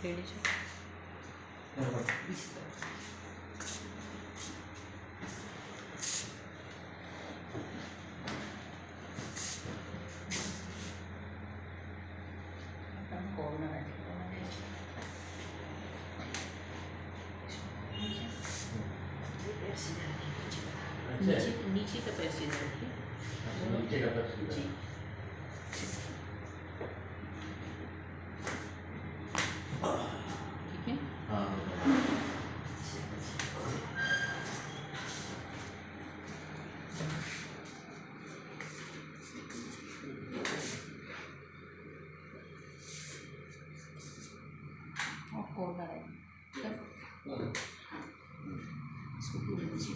ले लीजिए। नीचे का पैर सीधा रखिए। नीचे का पैर सीधा जी। ठीक है। हाँ और कॉर्नर है इसको पूरा नीचे